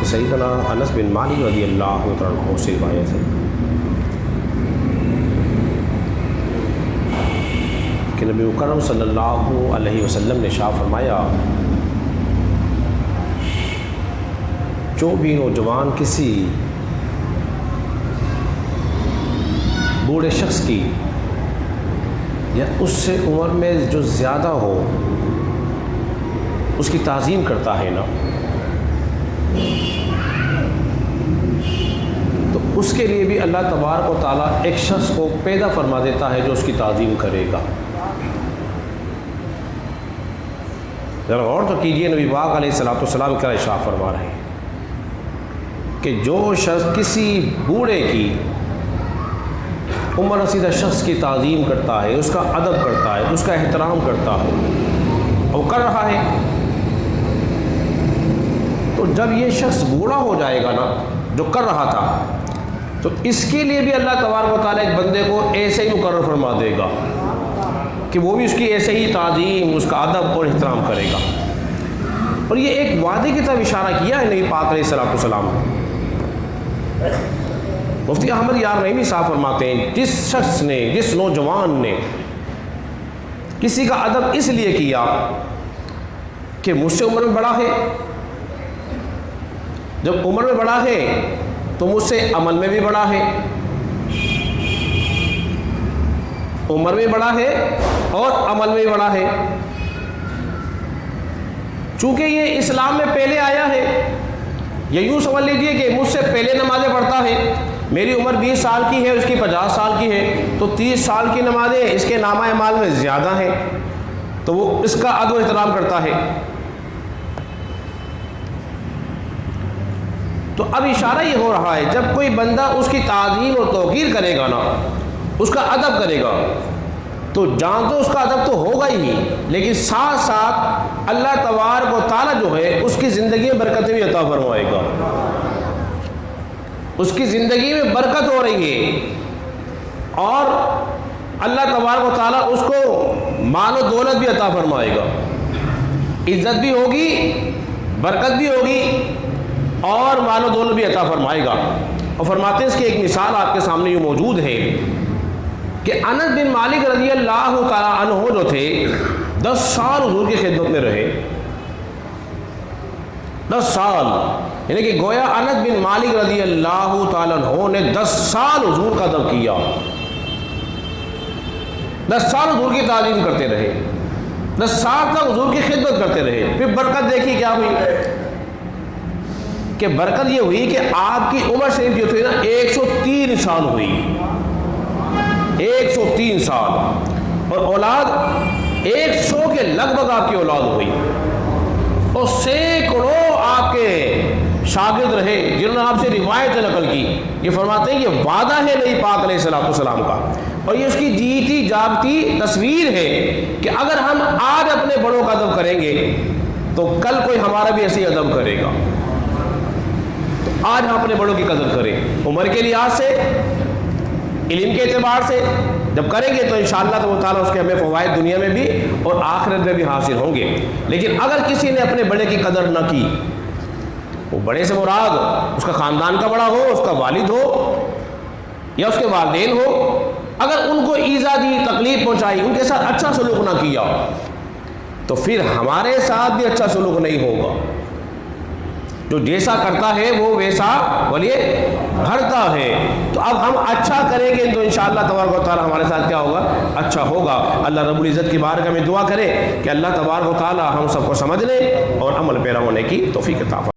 سیدنا انس بن مالک رضی اللہ عنہ سے روایت ہے کہ نبی مکرم صلی اللہ علیہ وسلم نے ارشاد فرمایا، جو بھی نوجوان کسی بوڑھے شخص کی یا اس سے عمر میں جو زیادہ ہو اس کی تعظیم کرتا ہے نا، تو اس کے لیے بھی اللہ تبارک و تعالیٰ ایک شخص کو پیدا فرما دیتا ہے جو اس کی تعظیم کرے گا۔ ذرا غور تو کیجئے، نبی پاک علیہ الصلوۃ والسلام کا ارشاد فرما رہے ہیں کہ جو شخص کسی بوڑھے کی عمر رسیدہ شخص کی تعظیم کرتا ہے، اس کا ادب کرتا ہے، اس کا احترام کرتا ہے اور کر رہا ہے، تو جب یہ شخص بوڑھا ہو جائے گا نا جو کر رہا تھا، تو اس کے لیے بھی اللہ تبارک و تعالیٰ ایک بندے کو ایسے ہی مقرر فرما دے گا کہ وہ بھی اس کی ایسے ہی تعظیم، اس کا ادب اور احترام کرے گا۔ اور یہ ایک وعدے کی طرف اشارہ کیا ہے نبی پاک علیہ الصلوۃ والسلام نے۔ مفتی احمد یار رحیمی صاحب فرماتے ہیں، جس شخص نے، جس نوجوان نے کسی کا ادب اس لیے کیا کہ مجھ سے عمر میں بڑا ہے، جب عمر میں بڑا ہے تو مجھ سے عمل میں بھی بڑا ہے، عمر میں بڑا ہے اور عمل میں بھی بڑا ہے، چونکہ یہ اسلام میں پہلے آیا ہے، یا یوں سمجھ لیجئے کہ مجھ سے پہلے نمازیں پڑھتا ہے، میری عمر 20 سال کی ہے، اس کی 50 سال کی ہے، تو 30 سال کی نمازیں اس کے نامہ اعمال میں زیادہ ہیں، تو وہ اس کا ادب و احترام کرتا ہے۔ تو اب اشارہ یہ ہو رہا ہے، جب کوئی بندہ اس کی تعظیم اور توقیر کرے گا نا، اس کا ادب کرے گا، تو جان تو اس کا ادب تو ہوگا ہی، لیکن ساتھ ساتھ اللہ تبارک و تعالیٰ جو ہے اس کی زندگی میں برکتیں بھی عطا فرمائے گا، اس کی زندگی میں برکت ہو رہی ہے، اور اللہ تبارک و تعالیٰ اس کو مال و دولت بھی عطا فرمائے گا، عزت بھی ہوگی، برکت بھی ہوگی اور مال و دولت بھی عطا فرمائے گا۔ اور فرماتے ہیں اس کی ایک مثال آپ کے سامنے یہ موجود ہے کہ انس بن مالک رضی اللہ تعالیٰ عنہ جو تھے 10 سال حضور کی خدمت میں رہے، 10 سال، یعنی کہ گویا انس بن مالک رضی اللہ تعالیٰ عنہ نے 10 سال حضور کا ادب کیا، 10 سال حضور کی تعظیم کرتے رہے، 10 سال تک حضور کی خدمت کرتے رہے۔ پھر برکت دیکھی کیا ہوئی کہ برکت یہ ہوئی کہ آپ کی عمر شریف جو تھی نا 103 سال ہوئی، 103 سال، اور اولاد 100 کے لگ بھگ آپ کی اولاد ہوئی، اور سینکڑوں آپ کے شاگرد رہے جنہوں نے آپ سے روایتیں نقل کی۔ یہ فرماتے ہیں یہ وعدہ ہے نبی پاک علیہ الصلوۃ والسلام کا، اور یہ اس کی جیتی جاگتی تصویر ہے کہ اگر ہم آج اپنے بڑوں کا ادب کریں گے تو کل کوئی ہمارا بھی ایسے ہی ادب کرے گا۔ آج ہم اپنے بڑوں کی قدر کریں، عمر کے لحاظ سے، علم کے اعتبار سے، جب کریں گے تو انشاءاللہ تو تعالیٰ اس کے ہمیں فوائد دنیا میں بھی اور آخرت میں بھی حاصل ہوں گے۔ لیکن اگر کسی نے اپنے بڑے کی قدر نہ کی، وہ بڑے سے مراد اس کا خاندان کا بڑا ہو، اس کا والد ہو یا اس کے والدین ہو، اگر ان کو ایذا دی، تکلیف پہنچائی، ان کے ساتھ اچھا سلوک نہ کیا، تو پھر ہمارے ساتھ بھی اچھا سلوک نہیں ہوگا۔ جو جیسا کرتا ہے وہ ویسا بولیے بھرتا ہے۔ تو اب ہم اچھا کریں گے تو انشاءاللہ تبارک و تعالیٰ ہمارے ساتھ کیا ہوگا؟ اچھا ہوگا۔ اللہ رب العزت کی بارگاہ میں دعا کرے کہ اللہ تبارک و تعالیٰ ہم سب کو سمجھنے اور عمل پیرا ہونے کی توفیق عطا فرمائے۔